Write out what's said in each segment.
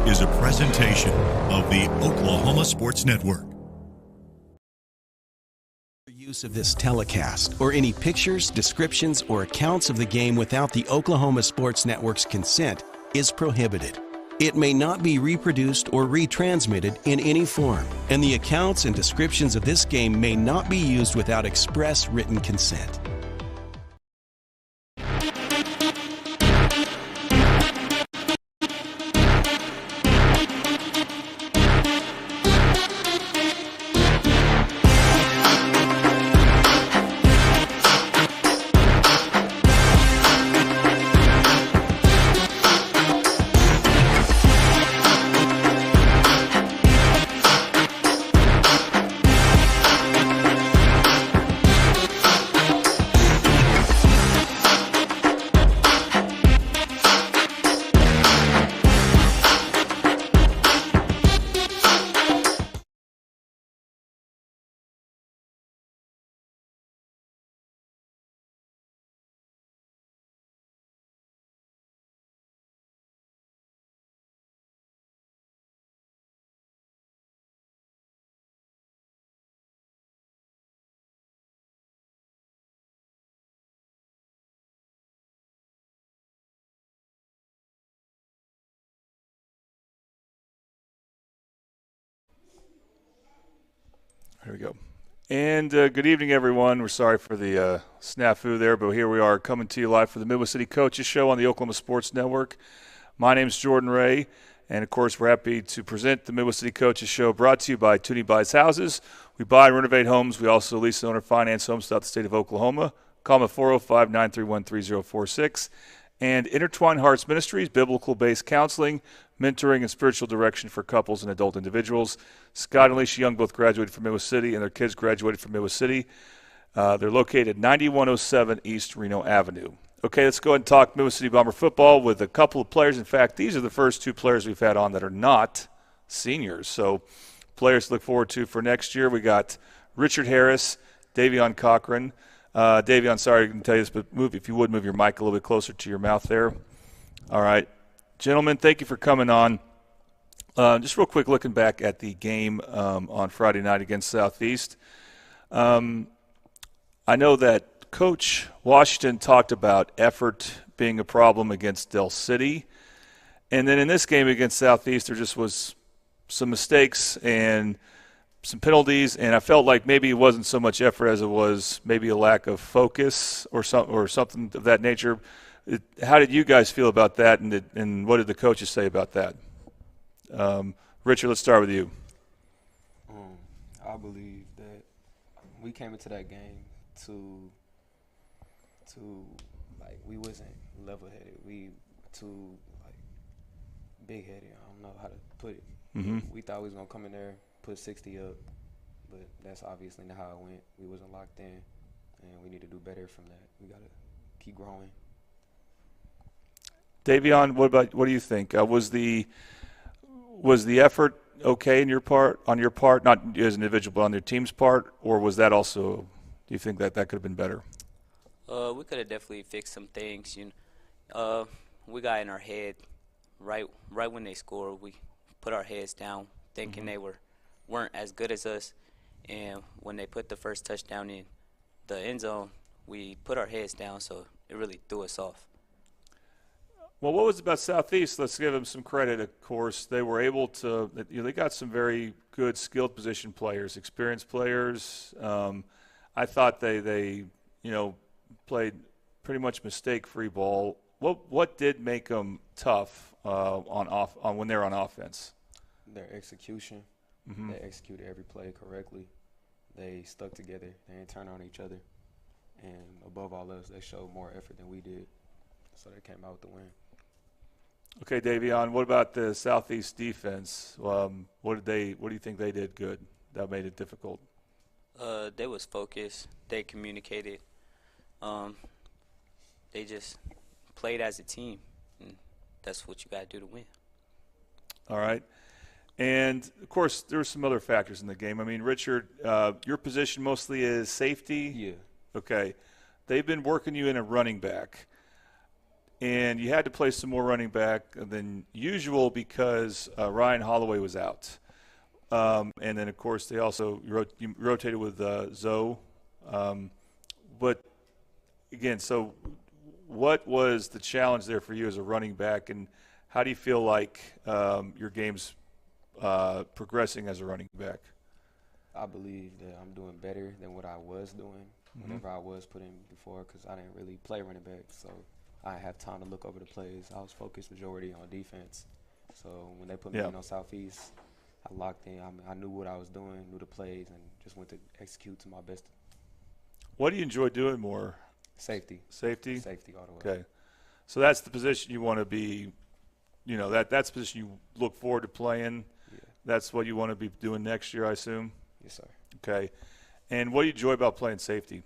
is a presentation of the Oklahoma Sports Network. Use of this telecast or any pictures, descriptions, or accounts of the game without the Oklahoma Sports Network's consent is prohibited. It may not be reproduced or retransmitted in any form, and the accounts and descriptions of this game may not be used without express written consent. Here we go. And good evening, everyone. We're sorry for the snafu there, but here we are coming to you live for the Midwest City Coaches Show on the Oklahoma Sports Network. My name is Jordan Ray, and, of course, we're happy to present the Midwest City Coaches Show brought to you by Toonie Buys Houses. We buy and renovate homes. We also lease and own or finance homes throughout the state of Oklahoma. Call them at 405-931-3046. And Intertwined Hearts Ministries, biblical-based counseling, mentoring, and spiritual direction for couples and adult individuals. Scott and Alicia Young both graduated from Midwest City, and their kids graduated from Midwest City. They're located at 9107 East Reno Avenue. Okay, let's go ahead and talk Midwest City Bomber football with a couple of players. In fact, these are the first two players we've had on that are not seniors. So players to look forward to for next year. We got Richard Harris, Davion Cochran. Davion, sorry I can tell you this, but if you would move your mic a little bit closer to your mouth there. All right. Gentlemen, thank you for coming on. Just real quick, looking back at the game on Friday night against Southeast. I know that Coach Washington talked about effort being a problem against Del City. And then in this game against Southeast, there just was some mistakes and some penalties, and I felt like maybe it wasn't so much effort as it was maybe a lack of focus or something of that nature. How did you guys feel about that, and what did the coaches say about that? Richard, let's start with you. I believe that we came into that game to like we wasn't level-headed. We too like big-headed. I don't know how to put it. Mm-hmm. We thought we was gonna come in there, put 60 up, but that's obviously not how it went. We wasn't locked in, and we need to do better from that. We gotta keep growing. Davion, what do you think? Was the effort okay on your part, not as an individual, but on your team's part, or was that also? Do you think that could have been better? We could have definitely fixed some things. We got in our head right when they scored. We put our heads down, thinking they weren't as good as us. And when they put the first touchdown in the end zone, we put our heads down, so it really threw us off. Well, what was it about Southeast? Let's give them some credit, of course. They were able to they got some very good skilled position players, experienced players. I thought they played pretty much mistake-free ball. What did make them tough on when they're on offense? Their execution. Mm-hmm. They executed every play correctly. They stuck together. They didn't turn on each other. And above all else, they showed more effort than we did. So they came out with the win. Okay, Davion, what about the Southeast defense? What do you think they did good that made it difficult? They was focused. They communicated. They just played as a team, and that's what you got to do to win. All right. And, of course, there were some other factors in the game. I mean, Richard, your position mostly is safety? Yeah. Okay. They've been working you in a running back. and you had to play some more running back than usual because Ryan Holloway was out. And then, of course, they also you rotated with Zoe. But, again, so what was the challenge there for you as a running back, and how do you feel like your game's progressing as a running back? I believe that I'm doing better than what I was doing whenever I was put in before, because I didn't really play running back, so I didn't have time to look over the plays. I was focused majority on defense. So when they put me in on Southeast, I locked in. I knew what I was doing, knew the plays, and just went to execute to my best. What do you enjoy doing more? Safety. Safety? Safety all the way. Okay. So that's the position you want to be, that's the position you look forward to playing. Yeah. That's what you want to be doing next year, I assume? Yes, sir. Okay. And what do you enjoy about playing safety?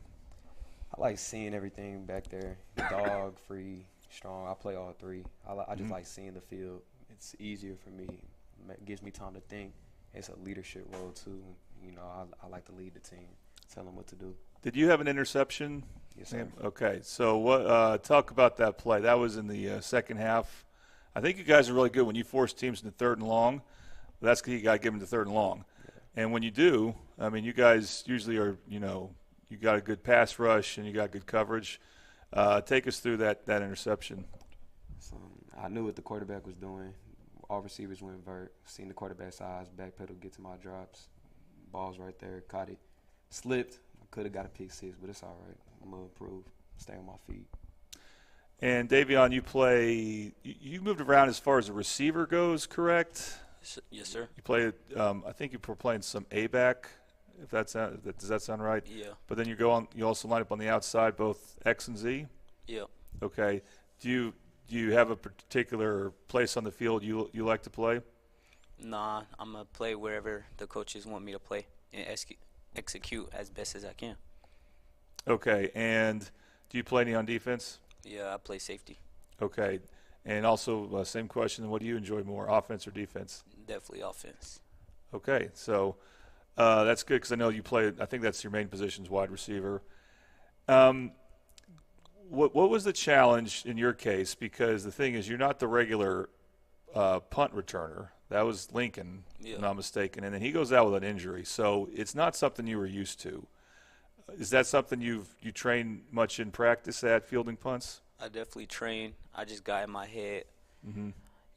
I like seeing everything back there. Dog, free, strong. I play all three. I just like seeing the field. It's easier for me. It gives me time to think. It's a leadership role, too. I like to lead the team, tell them what to do. Did you have an interception? Yes, sir. Okay. So talk about that play. That was in the second half. I think you guys are really good when you force teams into third and long. That's because you got to give them to third and long. Yeah. And when you do, I mean, you guys usually are, you got a good pass rush and you got good coverage. Take us through that interception. So, I knew what the quarterback was doing. All receivers went vert. Seen the quarterback's eyes, backpedal, get to my drops. Ball's right there. Caught it. Slipped. I could have got a pick six, but it's all right. I'm going to improve. Stay on my feet. And, Davion, you moved around as far as a receiver goes, correct? Yes, sir. You played, I think you were playing some A-back, does that sound right? Yeah. But then you also line up on the outside, both X and Z? Yeah. Okay. Do you have a particular place on the field you like to play? Nah, I'm going to play wherever the coaches want me to play and execute as best as I can. Okay. And do you play any on defense? Yeah, I play safety. Okay. And also, same question, what do you enjoy more, offense or defense? Definitely offense. Okay. So that's good because I know you play – I think that's your main position is wide receiver. What was the challenge in your case? Because the thing is, you're not the regular punt returner. That was Lincoln, if I'm not mistaken. And then he goes out with an injury. So it's not something you were used to. Is that something you train much in practice at, fielding punts? I definitely train. I just got in my head,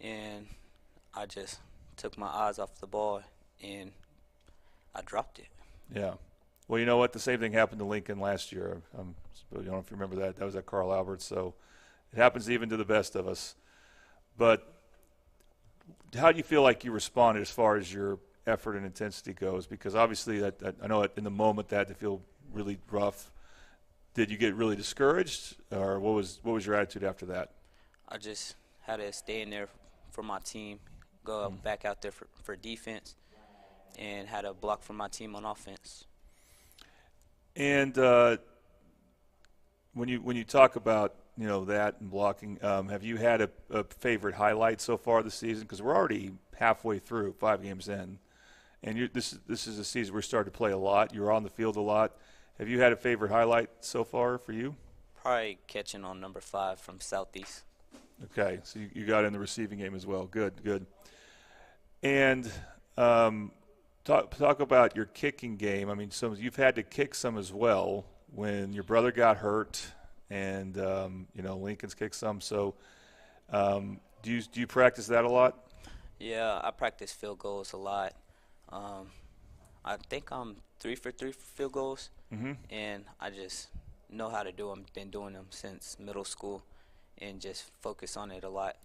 and I just took my eyes off the ball, and I dropped it. Yeah. Well, you know what? The same thing happened to Lincoln last year. I don't know if you remember that. That was at Carl Albert. So it happens even to the best of us. But how do you feel like you responded as far as your effort and intensity goes? Because obviously, I know in the moment that had to feel really rough. Did you get really discouraged, or what was your attitude after that? I just had to stay in there for my team, go back out there for defense, and had a block for my team on offense. And when you talk about that and blocking, have you had a favorite highlight so far this season? Because we're already halfway through, 5 games in, and this is a season we're starting to play a lot. You're on the field a lot. Have you had a favorite highlight so far for you? Probably catching on number 5 from Southeast. Okay, so you got in the receiving game as well. Good. And talk about your kicking game. I mean, you've had to kick some as well when your brother got hurt, and Lincoln's kicked some. So do you practice that a lot? Yeah, I practice field goals a lot. I think I'm 3 for 3 for field goals, and I just know how to do them. Been doing them since middle school, and just focus on it a lot.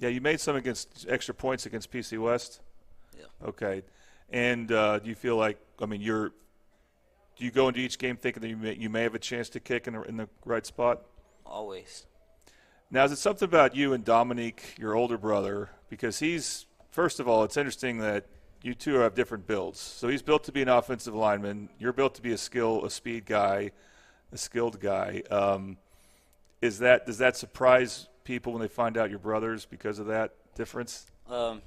Yeah, you made some against extra points against PC West. Yeah. Okay, and do you feel like do you go into each game thinking that you may have a chance to kick in the right spot? Always. Now, is it something about you and Dominique, your older brother, because first of all, it's interesting that you two have different builds. So he's built to be an offensive lineman. You're built to be a speed guy, a skilled guy. Does that surprise people when they find out you're brothers because of that difference?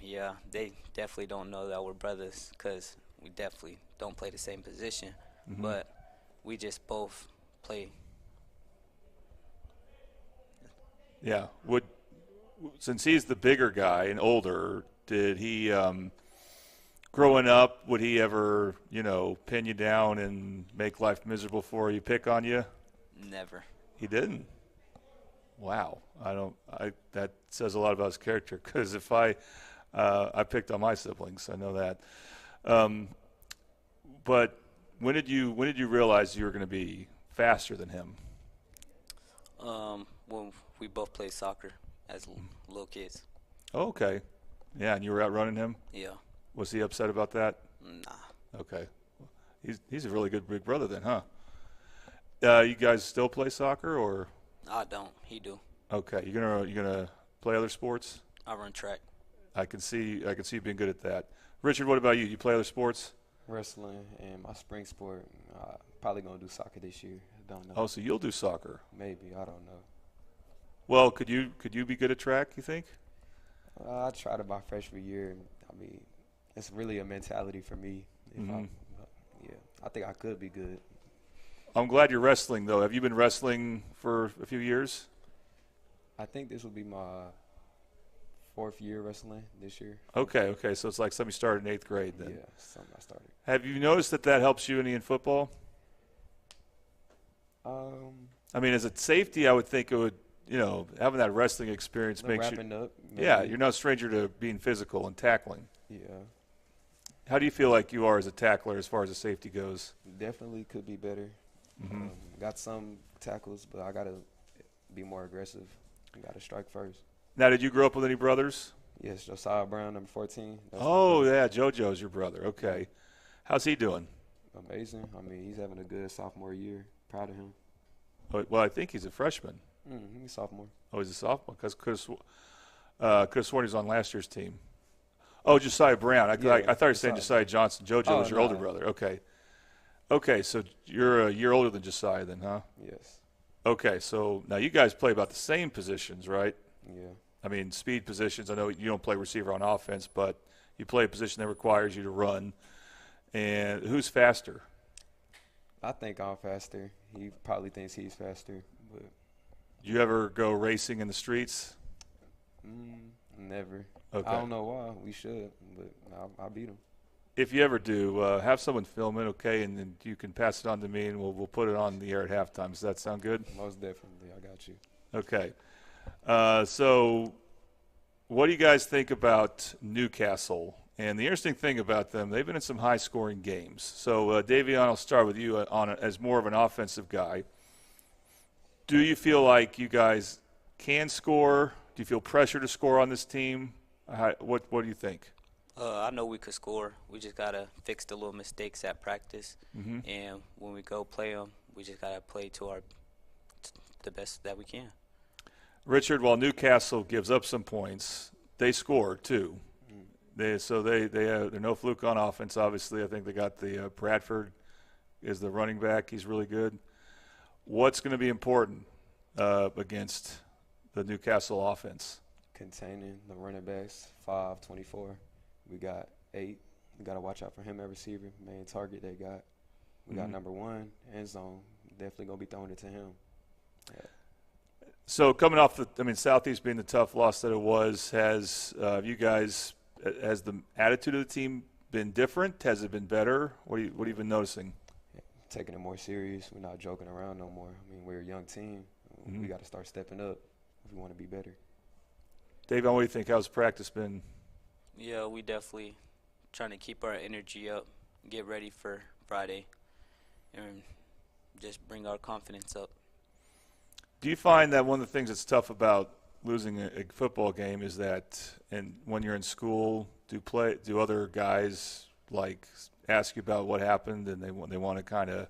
Yeah, they definitely don't know that we're brothers because we definitely don't play the same position. But we just both play. Yeah. Since he's the bigger guy and older, did he growing up, would he ever, pin you down and make life miserable for you, pick on you? Never. He didn't. Wow. That says a lot about his character, because if I picked on my siblings, I know that. But when did you realize you were going to be faster than him? When we both played soccer as little kids. Oh, okay. Yeah, and you were outrunning him? Yeah. Was he upset about that? Nah. Okay. He's a really good big brother then, huh? You guys still play soccer, or? I don't. He do. Okay. You gonna play other sports? I run track. I can see you being good at that. Richard, what about you? You play other sports? Wrestling and my spring sport. Probably gonna do soccer this year. I don't know. Oh, so you'll do soccer? Maybe, I don't know. Well, could you be good at track, you think? I tried it my freshman year. I mean, it's really a mentality for me. I think I could be good. I'm glad you're wrestling, though. Have you been wrestling for a few years? I think this will be my 4th year wrestling this year. Okay. So it's like something you started in 8th grade then. Yeah, something I started. Have you noticed that helps you any in football? I mean, as a safety, I would think it would, having that wrestling experience makes you. Wrapping up. Maybe. Yeah, you're no stranger to being physical and tackling. Yeah. How do you feel like you are as a tackler as far as a safety goes? Definitely could be better. Got some tackles, but I got to be more aggressive. Got to strike first. Now, did you grow up with any brothers? Yes, Josiah Brown, number 14. Oh, yeah, JoJo's your brother. Okay. How's he doing? Amazing. I mean, he's having a good sophomore year. Proud of him. Well, I think he's a freshman. He's a sophomore. Oh, he's a sophomore? Because could have sworn he was on last year's team. Oh, Josiah Brown. I thought you were saying Josiah Johnson. JoJo was your older brother. Okay, so you're a year older than Josiah then, huh? Yes. Okay, so now you guys play about the same positions, right? Yeah. I mean, speed positions. I know you don't play receiver on offense, but you play a position that requires you to run. And who's faster? I think I'm faster. He probably thinks he's faster, but. Do you ever go racing in the streets? Never. Okay. I don't know why. We should, but I beat him. If you ever do, have someone film it, okay, and then you can pass it on to me, and we'll put it on the air at halftime. Does that sound good? Most definitely. I got you. Okay. So what do you guys think about Newcastle? And the interesting thing about them, they've been in some high-scoring games. So, Davion, I'll start with you as more of an offensive guy. Do you feel like you guys can score? Do you feel pressure to score on this team? What do you think? I know we could score. We just got to fix the little mistakes at practice. And when we go play them, we just got to play to the best that we can. Richard, while Newcastle gives up some points, they score too. They're no fluke on offense, obviously. I think they got the Bradford is the running back. He's really good. What's going to be important against the Newcastle offense? Containing the running backs, 5'24". We got 8. We got to watch out for him at receiver, main target they got. We got number 1, end zone. Definitely going to be throwing it to him. Yeah. So coming off Southeast being the tough loss that it was, has the attitude of the team been different? Has it been better? What have you been noticing? Yeah, taking it more serious. We're not joking around no more. I mean, we're a young team. We got to start stepping up if we want to be better. Davion, what do you think? How's practice been? Yeah, we definitely trying to keep our energy up, get ready for Friday, and just bring our confidence up. Do you find that one of the things that's tough about losing a football game is that, and when you're in school, do other guys like ask you about what happened and they want to kind of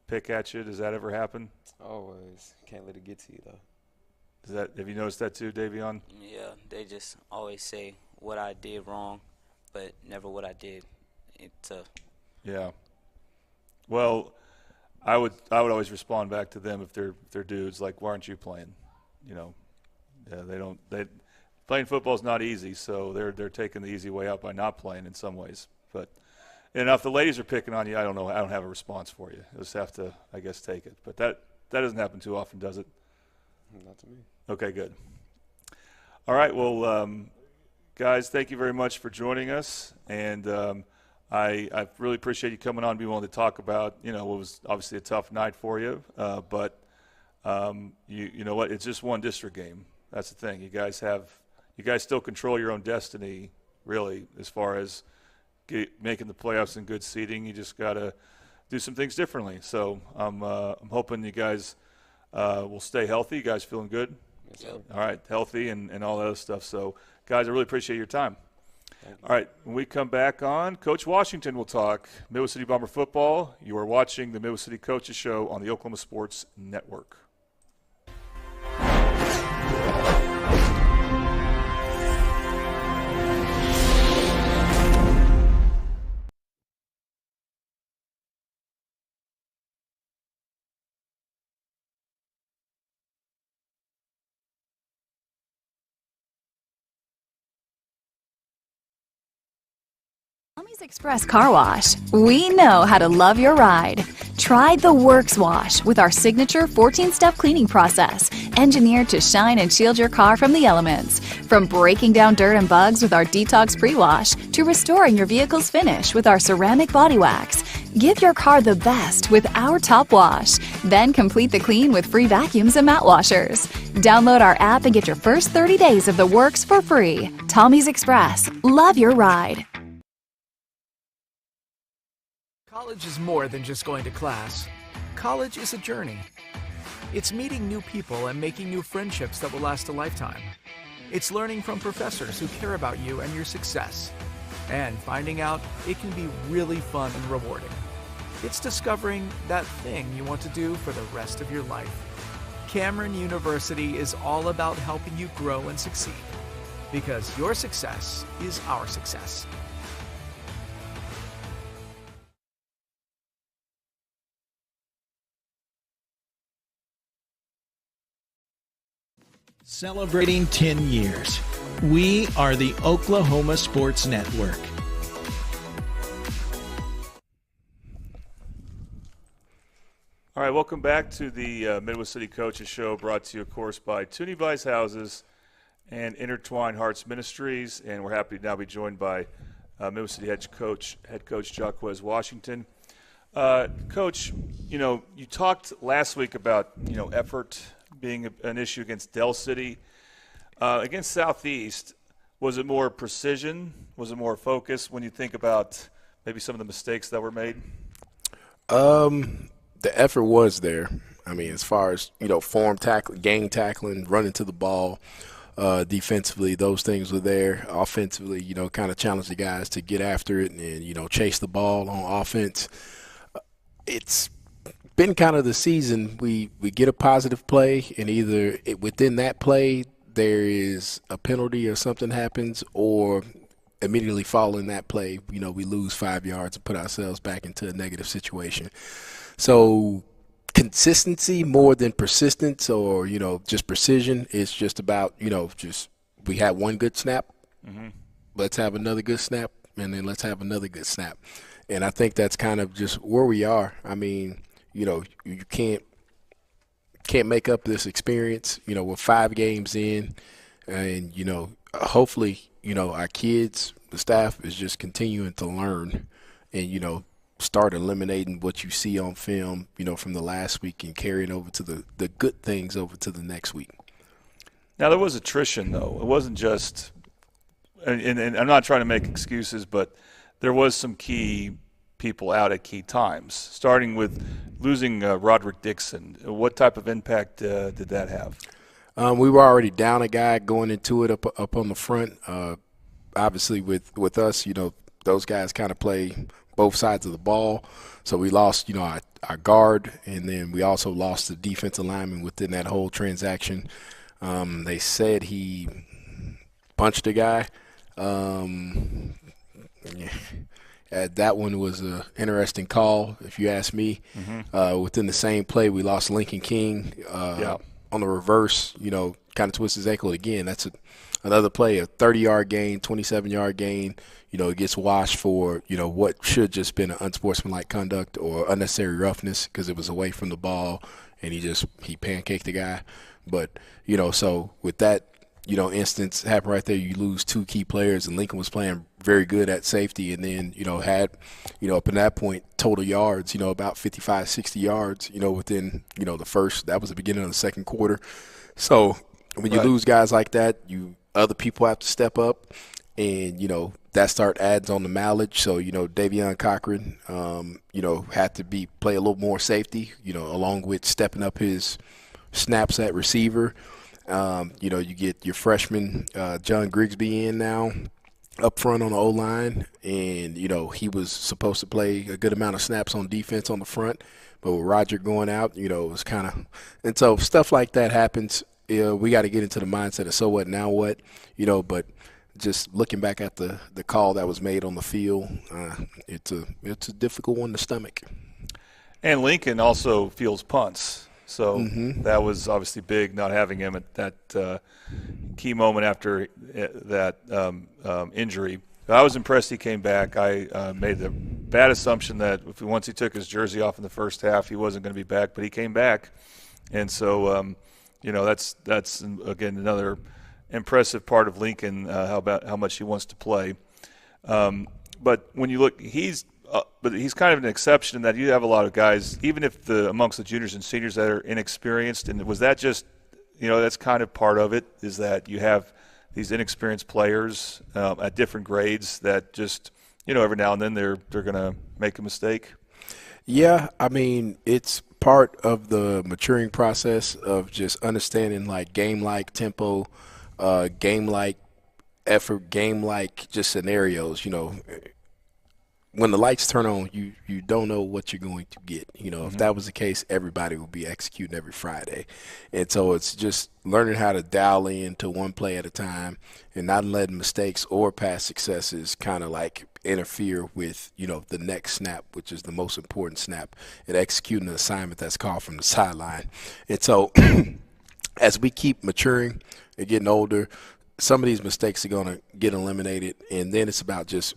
pick at you? Does that ever happen? Always. Can't let it get to you though. Have you noticed that too, Davion? Yeah, they just always say what I did wrong, but never what I did. Yeah. Well, I would always respond back to them if they're dudes, like, why aren't you playing? Playing football is not easy, so they're taking the easy way out by not playing in some ways. But if the ladies are picking on you, I don't know. I don't have a response for you. You'll just have to, I guess, take it. But that doesn't happen too often, does it? Not to me. Okay, good. All right, well, guys, thank you very much for joining us, and I really appreciate you coming on and being willing to talk about, what was obviously a tough night for you, but you know what? It's just one district game. That's the thing. You guys still control your own destiny, really, as far as making the playoffs and good seeding. You just got to do some things differently. So I'm hoping you guys will stay healthy. You guys feeling good? Yes, sir. All right, healthy and all that other stuff. So, guys, I really appreciate your time. All right, when we come back on, Coach Washington will talk Midwest City Bomber football. You are watching the Midwest City Coaches Show on the Oklahoma Sports Network. Tommy's Express Car Wash. We know how to love your ride. Try the Works Wash with our signature 14-step cleaning process, engineered to shine and shield your car from the elements. From breaking down dirt and bugs with our Detox Pre-Wash to restoring your vehicle's finish with our ceramic body wax. Give your car the best with our Top Wash. Then complete the clean with free vacuums and mat washers. Download our app and get your first 30 days of the works for free. Tommy's Express. Love your ride. College is more than just going to class. College is a journey. It's meeting new people and making new friendships that will last a lifetime. It's learning from professors who care about you and your success. And finding out it can be really fun and rewarding. It's discovering that thing you want to do for the rest of your life. Cameron University is all about helping you grow and succeed. Because your success is our success. Celebrating 10 years. We are the Oklahoma Sports Network. All right, welcome back to the Midwest City Coaches Show, brought to you, of course, by Toonie Vice Houses and Intertwined Hearts Ministries, and we're happy to now be joined by Midwest City head coach Jaquez Washington. Coach, you talked last week about effort being an issue against Del City. Against Southeast, was it more precision? Was it more focus when you think about maybe some of the mistakes that were made? The effort was there. I mean, as far as, form tackling, gang tackling, running to the ball, defensively, those things were there. Offensively, kind of challenge the guys to get after it and, chase the ball on offense. It's been kind of the season. We get a positive play, and either within that play there is a penalty or something happens, or immediately following that play, we lose 5 yards and put ourselves back into a negative situation. So consistency more than persistence or, just precision is just about, we had one good snap. Mm-hmm. Let's have another good snap, and then let's have another good snap. And I think that's kind of just where we are. I mean, you can't make up this experience, we're 5 games in, and, hopefully, our kids, the staff is just continuing to learn and, start eliminating what you see on film, from the last week and carrying over to the good things over to the next week. Now, there was attrition, though. It wasn't just and I'm not trying to make excuses, but there was some key people out at key times, starting with losing Roderick Dixon. What type of impact did that have? We were already down a guy going into it up on the front. Obviously, with us, those guys kind of play both sides of the ball. So we lost, our guard, and then we also lost the defensive lineman within that whole transaction. They said he punched a guy. That one was an interesting call, if you ask me. Mm-hmm. Within the same play, we lost Lincoln King on the reverse, kind of twist his ankle again. That's another play, a 30-yard gain, 27-yard gain. It gets washed for, what should just been an unsportsmanlike conduct or unnecessary roughness because it was away from the ball. and he pancaked the guy. But, so with that, instance happen right there, you lose 2 key players, and Lincoln was playing very good at safety, and then, had, up in that point, total yards, about 55, 60 yards, within, the first, that was the beginning of the second quarter. So when you lose guys like that, other people have to step up, and, that adds on the mileage. So, Davion Cochran, had to play a little more safety, along with stepping up his snaps at receiver. You get your freshman John Grigsby in now up front on the O-line, and, he was supposed to play a good amount of snaps on defense on the front, but with Roger going out, it was kind of – and so stuff like that happens. We got to get into the mindset of so what, now what, but just looking back at the call that was made on the field, it's a difficult one to stomach. And Lincoln also fields punts. So that was obviously big, not having him at that key moment after that injury. I was impressed he came back. I made the bad assumption that once he took his jersey off in the first half, he wasn't going to be back, but he came back. And so, that's again, another impressive part of Lincoln, how much he wants to play. But when you look, but he's kind of an exception in that you have a lot of guys, even if amongst the juniors and seniors that are inexperienced. And was that just, that's kind of part of it, is that you have these inexperienced players at different grades that just, every now and then they're going to make a mistake? Yeah, I mean, it's part of the maturing process of just understanding like game-like tempo, game-like effort, game-like just scenarios, When the lights turn on, you don't know what you're going to get. If that was the case, everybody would be executing every Friday. And so it's just learning how to dial in to one play at a time and not letting mistakes or past successes kind of like interfere with, the next snap, which is the most important snap, and executing an assignment that's called from the sideline. And so as we keep maturing and getting older, some of these mistakes are going to get eliminated, and then it's about just,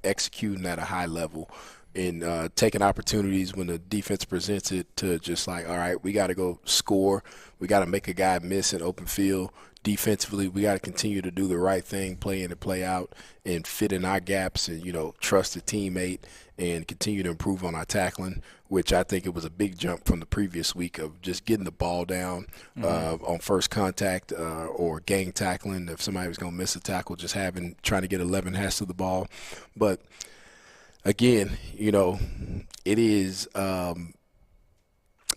executing at a high level and taking opportunities when the defense presents it to just all right, we got to go score. We got to make a guy miss in open field. Defensively, we got to continue to do the right thing, play in and play out, and fit in our gaps and, trust the teammate and continue to improve on our tackling, which I think it was a big jump from the previous week of just getting the ball down on first contact or gang tackling. If somebody was going to miss a tackle, just trying to get 11 hands to the ball. But, again, it is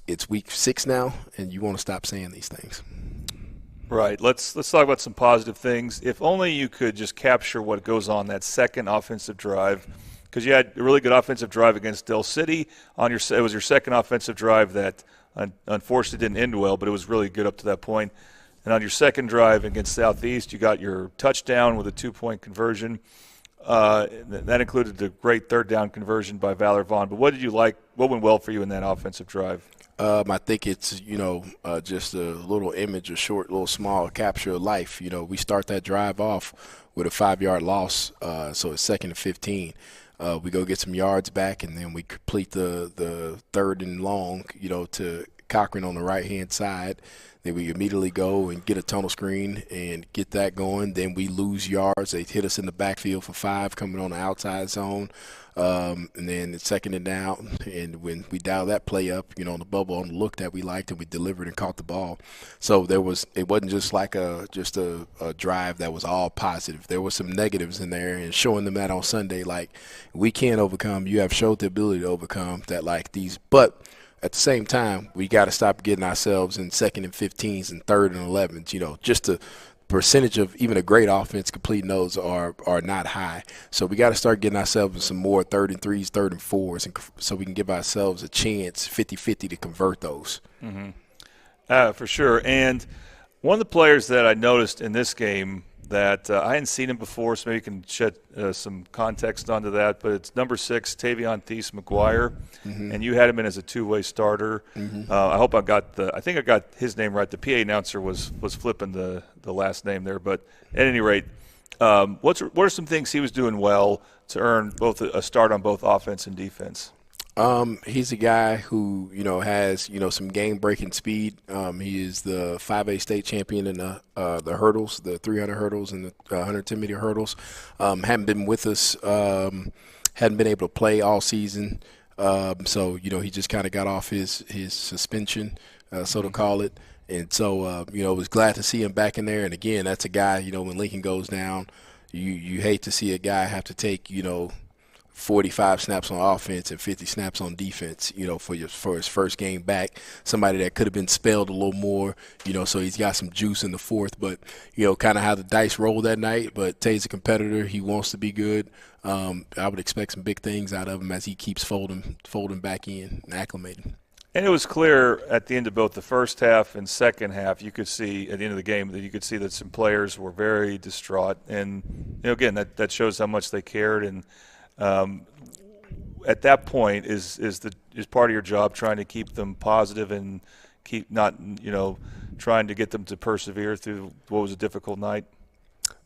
it's week 6 now, and you want to stop saying these things. Right. Let's talk about some positive things. If only you could just capture what goes on that second offensive drive, because you had a really good offensive drive against Del City. It was your second offensive drive that unfortunately didn't end well, but it was really good up to that point. And on your second drive against Southeast, you got your touchdown with a 2-point conversion. That included the great third down conversion by Valor Vaughn. But what did you like? What went well for you in that offensive drive? I think it's, just a little image, a short, little small capture of life. We start that drive off with a 5-yard loss, so it's 2nd and 15. We go get some yards back, and then we complete the third and long, to Cochran on the right-hand side. Then we immediately go and get a tunnel screen and get that going. Then we lose yards. They hit us in the backfield for 5 coming on the outside zone. And then it's 2nd and down, and when we dial that play up, on the bubble, on the look that we liked, and we delivered and caught the ball. So it wasn't just like a drive that was all positive. There was some negatives in there, and showing them that on Sunday, we can overcome. You have showed the ability to overcome that, these, but at the same time, we got to stop getting ourselves in 2nd and 15s and 3rd and 11s. Just the percentage of even a great offense completing those are not high. So we got to start getting ourselves in some more 3rd and 3s, 3rd and 4s, and so we can give ourselves a chance 50-50 to convert those. For sure. And one of the players that I noticed in this game that I hadn't seen him before, so maybe you can shed some context onto that, but it's number 6, Tavion Thies McGuire, and you had him in as a 2-way starter. I hope I think I got his name right. The PA announcer was flipping the last name there, but at any rate, what are some things he was doing well to earn both a start on both offense and defense? He's a guy who, has, some game-breaking speed. He is the 5A state champion in the hurdles, the 300 hurdles and the 110-meter hurdles. Hadn't been with us, hadn't been able to play all season. So, he just kind of got off his suspension, so to call it. And so, was glad to see him back in there. And, again, that's a guy, when Lincoln goes down, you hate to see a guy have to take, 45 snaps on offense and 50 snaps on defense, for his first game back. Somebody that could have been spelled a little more, so he's got some juice in the fourth. But, kind of how the dice rolled that night. But Tay's a competitor. He wants to be good. I would expect some big things out of him as he keeps folding back in and acclimating. And it was clear at the end of both the first half and second half, you could see at the end of the game that you could see that some players were very distraught. And, again, that shows how much they cared. And at that point, is part of your job trying to keep them positive and keep not, trying to get them to persevere through what was a difficult night?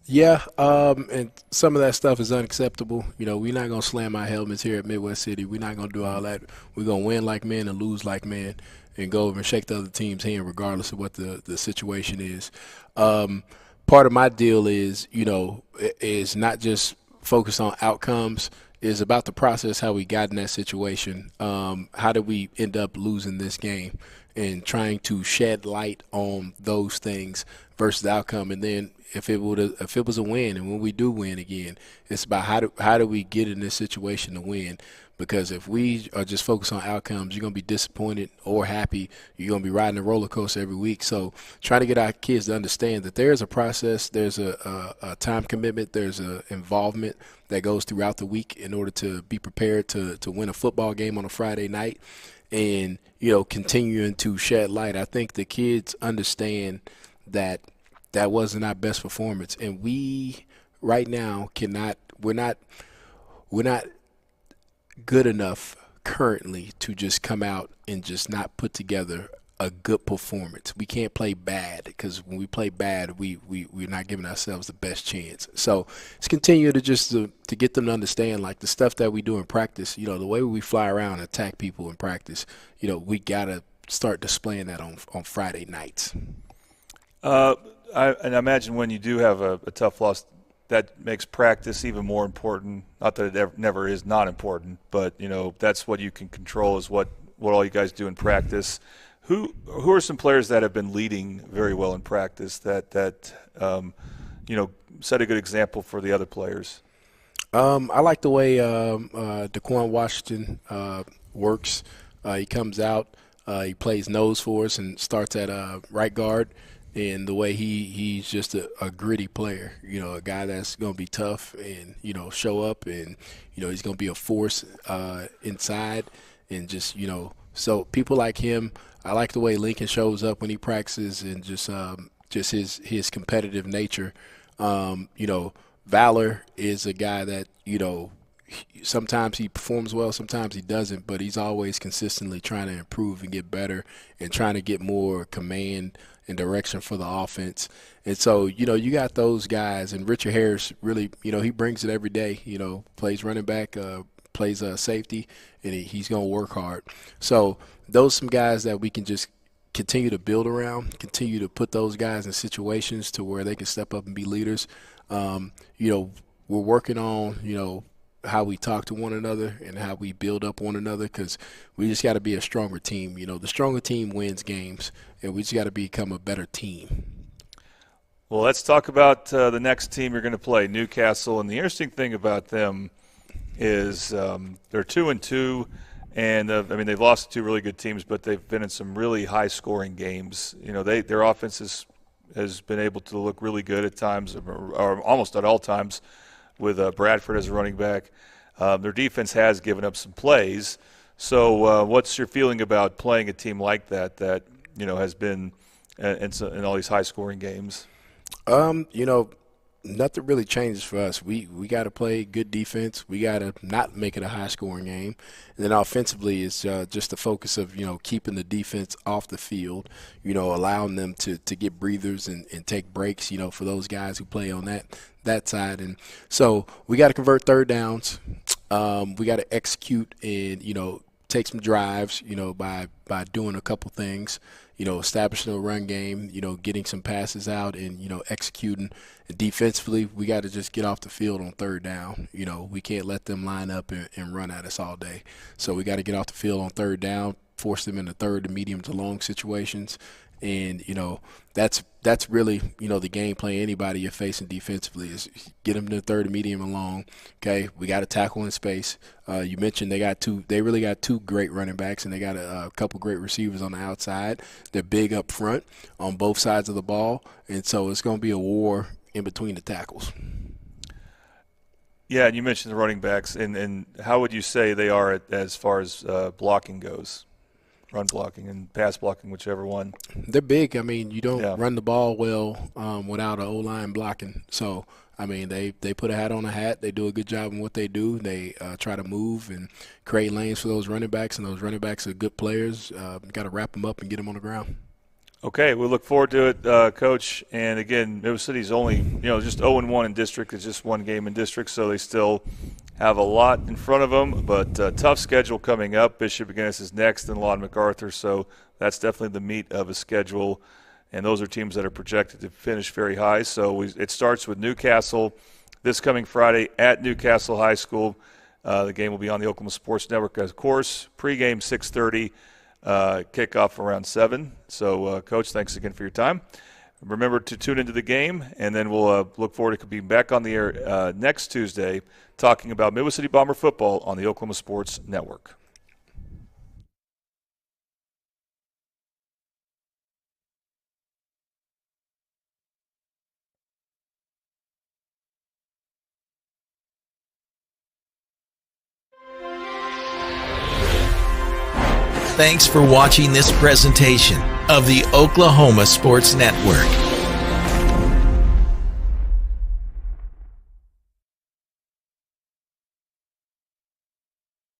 Yeah, and some of that stuff is unacceptable. We're not going to slam our helmets here at Midwest City. We're not going to do all that. We're going to win like men and lose like men and go over and shake the other team's hand regardless of what the situation is. Part of my deal is, is not just focus on outcomes, is about the process, how we got in that situation. How did we end up losing this game, and trying to shed light on those things versus the outcome. And then if it was a win, and when we do win again, it's about how do we get in this situation to win. Because if we are just focused on outcomes, you're going to be disappointed or happy. You're going to be riding a roller coaster every week. So trying to get our kids to understand that there's a process, there's a time commitment, there's an involvement that goes throughout the week in order to be prepared to win a football game on a Friday night and, continuing to shed light. I think the kids understand that wasn't our best performance. And we right now we're not good enough currently to just come out and just not put together a good performance. We can't play bad, because when we play bad, we're not giving ourselves the best chance. So it's continue to get them to understand, like the stuff that we do in practice, the way we fly around and attack people in practice, we got to start displaying that on Friday nights. I imagine when you do have a tough loss, that makes practice even more important. Not that it never is not important, but that's what you can control, is what all you guys do in practice. Who are some players that have been leading very well in practice that set a good example for the other players? I like the way Daquan Washington works. He comes out, he plays nose for us and starts at right guard. And the way he's just a gritty player, a guy that's going to be tough and, show up, and, he's going to be a force inside, and just, so people like him. I like the way Lincoln shows up when he practices, and just his competitive nature. Valor is a guy that, sometimes he performs well, sometimes he doesn't, but he's always consistently trying to improve and get better and trying to get more command and direction for the offense. And so, you got those guys, and Richard Harris really, he brings it every day, plays running back, plays safety, and he's going to work hard. So those are some guys that we can just continue to build around, continue to put those guys in situations to where they can step up and be leaders. We're working on, how we talk to one another and how we build up one another, because we just got to be a stronger team. The stronger team wins games, and we just got to become a better team. Well, let's talk about the next team you're going to play, Newcastle. And the interesting thing about them is they're 2-2, and they've lost to two really good teams, but they've been in some really high-scoring games. Their offense has been able to look really good at times, or almost at all times, with Bradford as a running back. Their defense has given up some plays. So what's your feeling about playing a team like that has been in all these high-scoring games? Nothing really changes for us. We got to play good defense. We got to not make it a high-scoring game. And then offensively, it's just the focus of, keeping the defense off the field, allowing them to get breathers and take breaks, for those guys who play on that side. And so we got to convert third downs. We got to execute and, take some drives, by doing a couple things, establishing a run game, getting some passes out and, executing. And defensively, we got to just get off the field on third down. We can't let them line up and run at us all day. So we got to get off the field on third down, force them into third to medium to long situations. And, that's really, the game plan anybody you're facing defensively is get them to third to medium and long. Okay, we got to tackle in space. You mentioned they really got two great running backs, and they got a couple great receivers on the outside. They're big up front on both sides of the ball, and so it's going to be a war in between the tackles. Yeah, and you mentioned the running backs, and how would you say they are as far as blocking goes? Run blocking and pass blocking, whichever one. They're big. I mean, you don't run the ball well without an O-line blocking. So, I mean, they put a hat on a hat. They do a good job in what they do. They try to move and create lanes for those running backs, and those running backs are good players. Got to wrap them up and get them on the ground. Okay, we look forward to it, Coach. And, again, Middle City's only, just 0-1 in district. It's just one game in district, so they still have a lot in front of them. But tough schedule coming up. Bishop McGuinness is next, and Lawton MacArthur. So that's definitely the meat of a schedule. And those are teams that are projected to finish very high. So it starts with Newcastle this coming Friday at Newcastle High School. The game will be on the Oklahoma Sports Network, of course. Pre-game 6:30. Kickoff around 7. So, Coach, thanks again for your time. Remember to tune into the game, and then we'll look forward to being back on the air next Tuesday talking about Midwest City Bomber football on the Oklahoma Sports Network. Thanks for watching this presentation of the Oklahoma Sports Network.